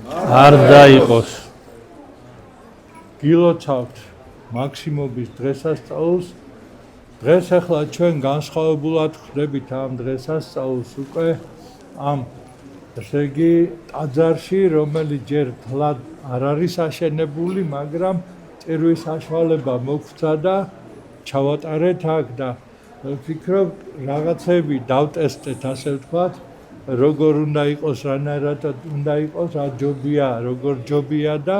არ დაიყოს. გილოცავთ მაქსიმობის დღესასწაულს. დღეს ახლა ჩვენ განსხვავებულად ხვდებით ამ დღესასწაულს უკვე ამ ესე იგი ტაძარში, რომელიც ჯერ თლად არ არის აშენებული, მაგრამ წირვის საშუალება მოგვცა და ჩავატარეთ აქ და ვფიქრობ რაღაცები დავტესტეთ, ასე ვთქვათ, როგორ უნდა იყოს, რანაირად უნდა იყოს, რა ჯობია, როგორ ჯობია და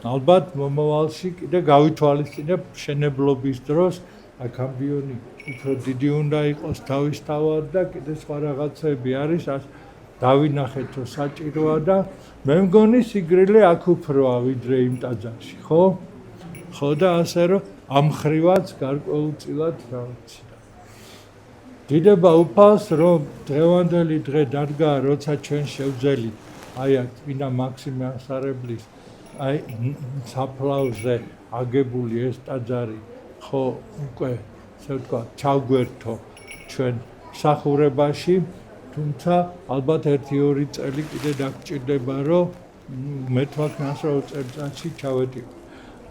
ალბათ მომავალში კიდე გავითვალისწინებ მშენებლობის დროს აქ ამბიონი უფრო დიდი უნდა იყოს თავისთავად და კიდე სხვა რაღაცები არის, დავინახეთ რომ საჭიროა და მე მგონი სიგრილე აქ უფროა ვიდრე იმ ტაძარში, ხო? ხო და ასე რომ ამ ხრივაც გარკვეულწილად რაღაცა. დიდება უფალს რომ დღევანდელი დღე დადგა, როცა ჩვენ შევძელით აი აქ წმინდა მაქსიმე ასარებლის აი საფლავზე აგებული ეს ტაძარი ხო უკვე ასე ვთქვათ ჩავგვერთო ჩვენ მსახურებაში, თუმცა ალბათ 1-2 წელი კიდე დაგჭირდება რომ მე-18 წელიწადში ჩავეტივ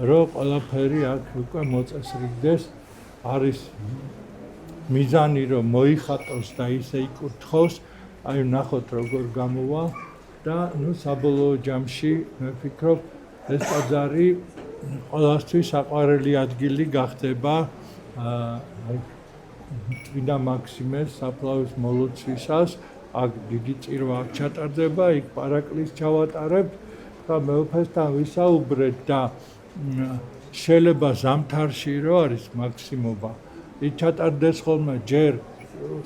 რომ ყველაფერი აქ უკვე მოწესრიგდეს, არის მიზანი რომ მოიხატოს და ისე იკურთხოს, აი ვნახოთ როგორ გამოვა და ნუ საბოლოო ჯამში მე ვფიქრობ ეს ტაძარი ყველასთვის საყვარელი ადგილი გახდება აი წმინდა მაქსიმეს საფლავის მოლოცვისას. აქ დიდი წირვა აქ ჩატარდება, იქ პარაკლისს ჩავატარებთ და მეუფესთან ვისაუბრეთ და შეიძლება ზამთარში რო არის მაქსიმობა იქ ჩატარდეს ხოლმე ჯერ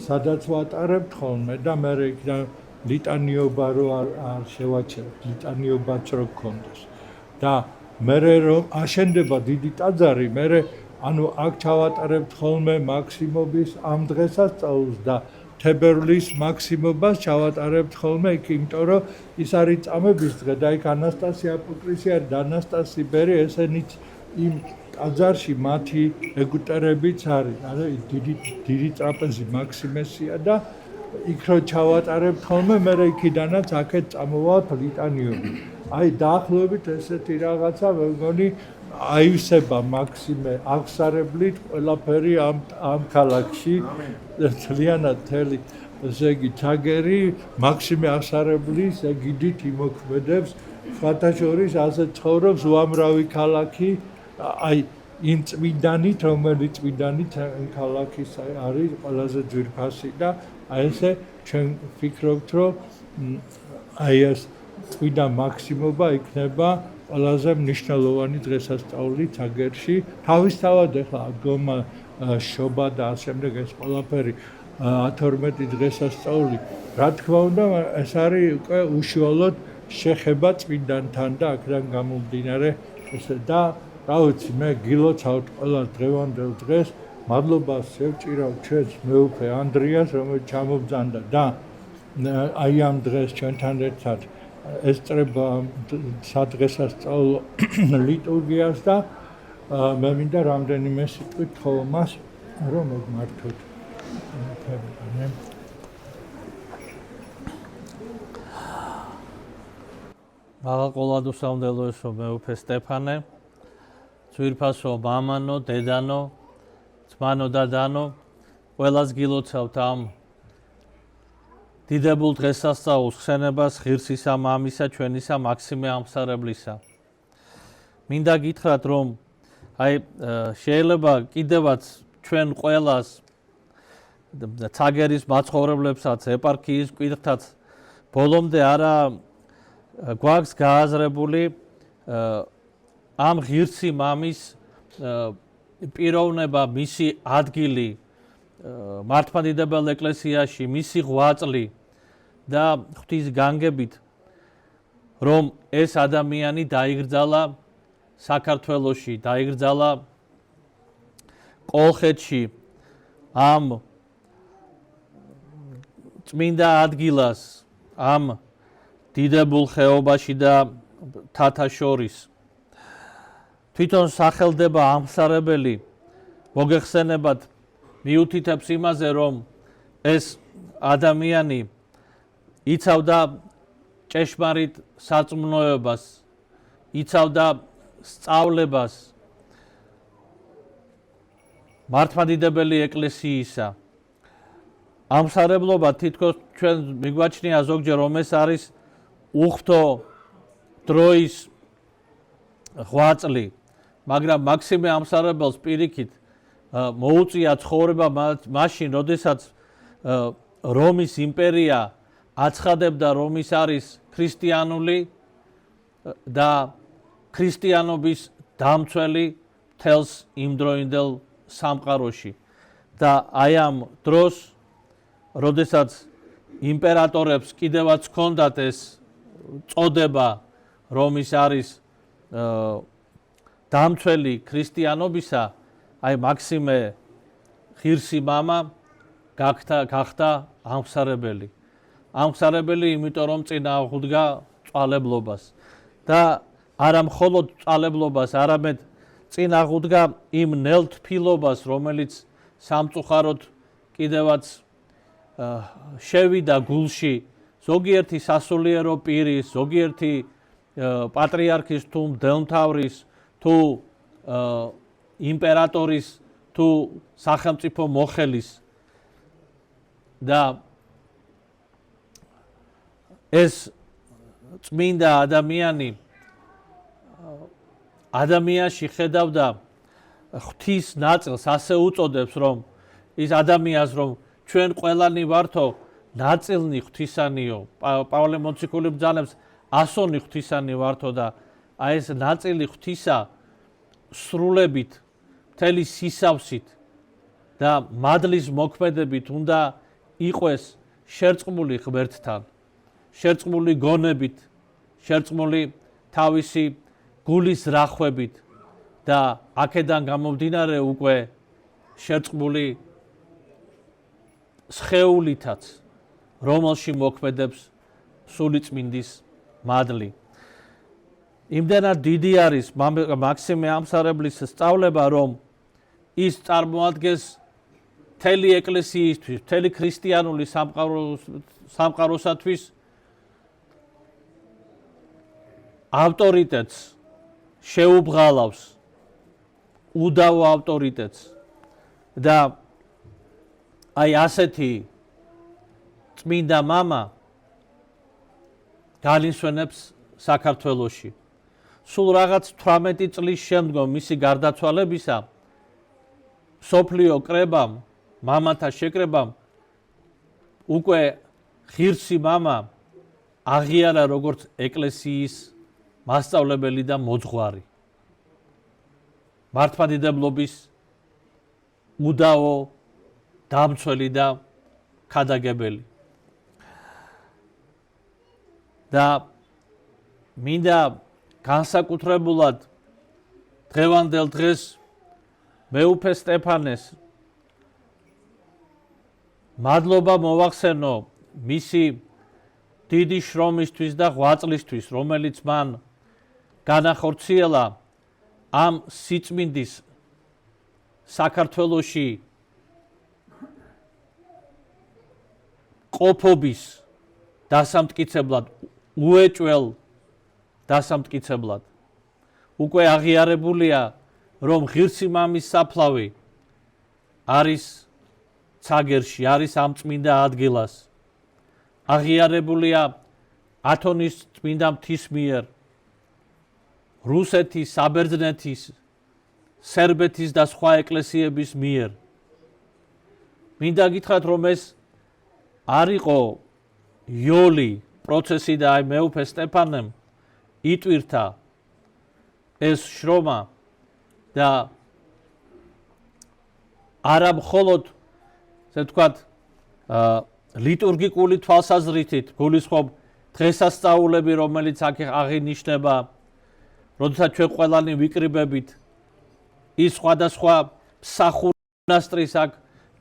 სადაც ვატარებთ ხოლმე და მე იქიდან ლიტანიობა რო არ შევაჩერებთ, ლიტანიობაც რო გქონდეს და მე რომ აშენდება დიდი ტაძარი, მე ანუ აქ ჩავატარებთ ხოლმე მაქსიმობის ამ დღესასწაულს და თებერვლის მაქსიმობას ჩავატარებთ ხოლმე იქ, იმიტომ რომ ის არის წამების დღე და იქ ანასტასი აპოკრისი არის და ანასტასი ბერი ესენიც იმ ტაძარში მათი ეგვტერებიც არის, ანუ დიდი ტრაპეზი მაქსიმესია და იქ რო ჩავატარებთ ხოლმე, მე იქიდანაც აქეთ წამოვალთ ლიტანიები. აი დაახლოებით ესეთი რაღაცა მე მგონი აივსება მაქსიმე აღსარებლით ყველაფერი ამ ქალაქში ძალიანად მთელი ესე იგი თაგერი მაქსიმე აღსარებლის ეგიდით იმოქმედებს, სხვათა შორის ასე ცხოვრობს უამრავი ქალაქი, აი იმ წმინდანით, რომელიც წმინდანით ქალაქის არის ყველაზე ძვირფასი და აი ესე ჩვენ ვფიქრობთ რომ აი ეს წმინდა მაქსიმობა იქნება ყველაზე მნიშვნელოვანი დღესასწაული თაგერში. თავისთავად ახლა დგომა შობა და შემდეგ ეს ყველაფერი 12 დღესასწაული, რა თქმა უნდა, ეს არის უკვე უშუალოდ შეხება წმინდანთან და აქედან გამომდინარე ესე და რა ვიცი, მე გილოცავთ ყველა დღევანდელ დღეს, მადლობას შევჭირავ ჩვენს მეუფე ანდრიას, რომელიც ჩამობძანდა და აი ამ დღეს ჩვენთან ერთად ესწრება სადღესასწაულო ლიტურგიას და მე მინდა რამდენიმე სიტყვით თხოვო მას რომ მოგმართოთ. მაღალყოლად უსამრელოესო მეუფე სტეფანე, ძვირფასო მამანო, დედანო, ძმანო და დანო, ყველას გილოცავთ ამ დიდებულ დღესასწაულს, ხსენებას ღირსისა მამისა, ჩვენისა მაქსიმე ამსარებლისა. მინდა გითხრათ, რომ აი შეიძლება კიდევაც ჩვენ ყველას თაგერის მაცხოვრებლებსაც, ეპარქიის მკვიდრთაც ბოლომდე არა გვაქვს გააზრებული ამ ღირსი მამის პიროვნება, მისი ადგილი მართლმადიდებელ ეკლესიაში, მისი ღვაწლი და ღვთის განგებით, რომ ეს ადამიანი დაიგრძალა საქართველოში, დაიგრძალა კოლხეთში ამ წმინდა ადგილას, ამ დიდებულ ხეობაში და თათა შორის. თვითონ სახელდება ამსარებელი მოგეხსენებათ მიუთითებს იმაზე, რომ ეს ადამიანი იცავდა ჭეშმარიტ სარწმუნოებას, იცავდა სწავლებას მართლმადიდებელი ეკლესიისა. ამსარებლობა თითქოს ჩვენ მიგვაჩნია ზოგჯერ რომ ეს არის უხთო დროის ღვაწლი, მაგრამ მაქსიმე ამსარებელს პირიქით მოუწია ცხოვრება მაშინ, როდესაც რომის იმპერია აცხადებდა რომ ის არის ქრისტიანული და ქრისტიანობის დამცველი მთელს იმდროინდელ სამყაროში. და აი ამ დროს, როდესაც იმპერატორებს კიდევაც ჰქონდათ ეს წოდება, რომ ის არის დამცველი ქრისტიანობისა, აი მაქსიმე ღირსი მამა გახდა ამხსარებელი. ამხსარებელი, იმიტომ რომ წინააღმდგა წვალებლობას და არა მხოლოდ წვალებლობას, არამედ წინააღმდგა იმ ნელთფილობას, რომელიც სამწუხაროდ კიდევაც შევიდა გულში ზოგიერთი სასულიერო პირის, ზოგიერთი პატრიარქის თუ მდელმთავრის თუ იმპერატორის თუ სახელმწიფო მოხელის და ეს წმინდა ადამიანი ადამიანში ხედავდა ღვთის ნაწილს, ასე უწოდებს რომ ის ადამიანს რომ ჩვენ ყველანი ვართო ნაწილნი ღვთისანიო, პავლე მოციქული ბრძანებს ასონი ღვთისანი ვართო და აი ეს ნაწილი ღვთისა სრულებით, მთელი სისავსით და მადლის მოქმედებით უნდა იყვეს შერწყმული ღმერთთან, შერწყმული გონებით, შერწყმული თავისი გულის რახვებით და აქედან გამომდინარე უკვე შერწყმული სხეულითაც, რომელში მოქმედებს სულიწმინდის მადლი. იმდენად დიდი არის მაქსიმე ამსარებლის სწავლება, რომ ის წარმოადგენს მთელი ეკლესიისთვის, მთელი ქრისტიანული სამყაროსათვის ავტორიტეტს შეუბღალავს, უდავო ავტორიტეტს და აი ასეთი წმინდა მამა განისვენებს საქართველოში. სულ რაღაც 18 წლის შემდგომ მისი გარდაცვალებისა მსოფლიო კრებამ, მამათა შეკრებამ უკვე ღირსი მამა აღიარა როგორც ეკლესიის მასწავლებელი და მოძღვარი. მართლმადიდებლობის უდავო დამცველი და ქადაგებელი. და მინდა განსაკუთრებულად დღევანდელ დღეს მეუფე სტეფანეს მადლობა მოვახსენო მისი დიდი შრომისთვის და ღვაწლისთვის, რომელიც მან განახორციელა ამ სიწმინდის საქართველოში ყოფობის დასამტკიცებლად, უეჭველ დასამტკიცებლად. უკვე აღიარებულია, რომ ღირსი მამის საფლავი არის ცაგერში, არის ამ წმინდა ადგილას. აღიარებულია ათონის წმინდა მთის მიერ, რუსეთის, საბერძნეთის, სერბეთის და სხვა ეკლესიების მიერ. მინდა გითხრათ, რომ ეს არ იყო იოლი პროცესი და აი მეუფე სტეფანემ იტვირთა ეს შრომა და არა მხოლოდ, ასე ვთქვათ, ლიტურგიკული თვალსაზრისით გულისხმობ დღესასწაულები, რომელიც აქ აღინიშნება, როდესაც ჩვენ ყველანი ვიკრიბებით, ის სხვადასხვა მსახურნასტრის აქ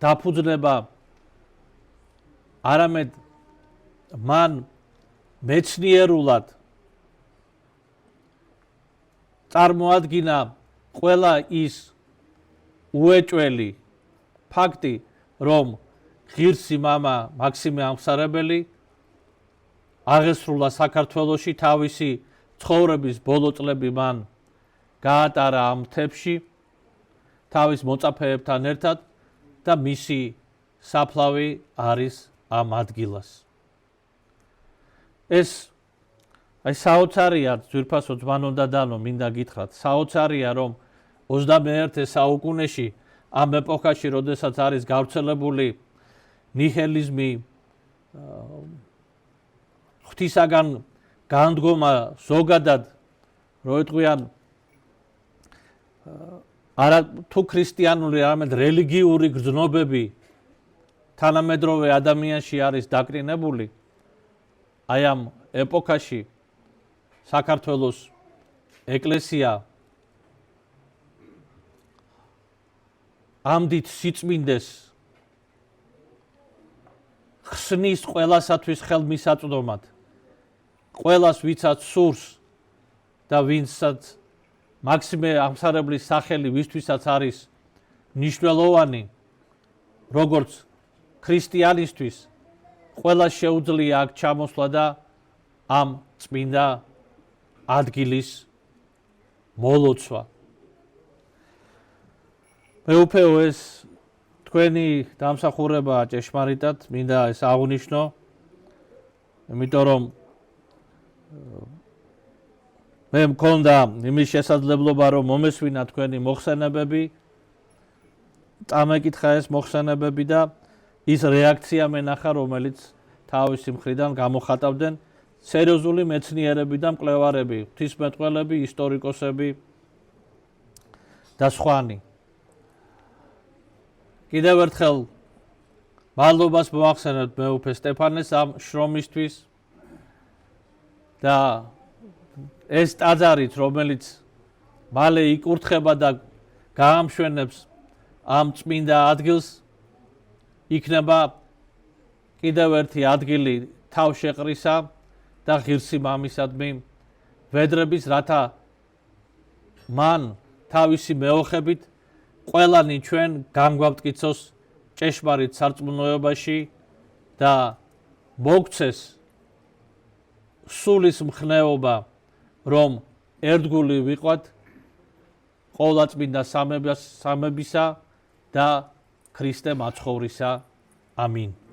დაფუძნება, არამედ მან მეცნიერულად წარმოადგინა ყველა ის უეჭველი ფაქტი, რომ ღირსი მამა მაქსიმე ამხსარებელი აღესრულა საქართველოში, თავისი ცხოვრების ბოლო წლები მან გაატარა ამ მთებში თავის მოწაფეებთან ერთად და მისი საფლავი არის ამ ადგილას. ეს საოცარია, ძვირფასო ძმანო და დანო, მინდა გითხრათ, საოცარია, რომ 21 საუკუნეში ამ ეპოქაში, როდესაც არის გავრცელებული ნიჰილიზმი, ღვთისაგან განდგომა ზოგადად, რო იტყვიან არა თუ ქრისტიანული, არამედ რელიგიური გრძნობები თანამედროვე ადამიანში არის დაკრინებული, აი ამ ეპოქაში საქართველოს ეკლესია ამდით სიწმინდეს ხსნის ყველასათვის ხელმისაწვდომად, ყველას ვიცაც სურს და ვინცაც მაქსიმე ამსარებლის სახელი ვისთვისაც არის მნიშვნელოვანი, როგორც ქრისტიანისთვის, ყველას შეუძლია აქ ჩამოსვლა და ამ წმინდა ადგილის მოლოცვა. მეუფეო, ეს თქვენი დამსახურებაა ჭეშმარიტად, მინდა ეს აღვნიშნო, იმიტომ რომ მე მქონდა იმის შესაძლებლობა, რომ მომესვინა თქვენი მოხსენებები, წამეკითხა ეს მოხსენებები და ის რეაქცია მენახა, რომელიც თავისი მხრიდან გამოხატავდნენ სერიოზული მეცნიერები და მკვლევარები, ღვთისმეტყველები, ისტორიკოსები და სხვანი. კიდევ ერთხელ მადლობას მოვახსენებთ მეუფე სტეფანეს ამ შრომისთვის და ეს ტაძარით, რომელიც მალე იკურთხება და გაამშვენებს ამ წმინდა ადგილს, იქნება კიდევ ერთი ადგილი თავშეყრისა და ღირსი მამისადმი ვედრების, რათა მან თავისი მეოხებით ყველანი ჩვენ განგვავტკიცოს ჭეშმარიტ სარწმუნოებაში და მოგცეს სულის მხნეობა, რომ ერთგული ვიყვათ ყოვლადწმინდა სამებისა და ქრისტე მაცხოვრისა. ამინ.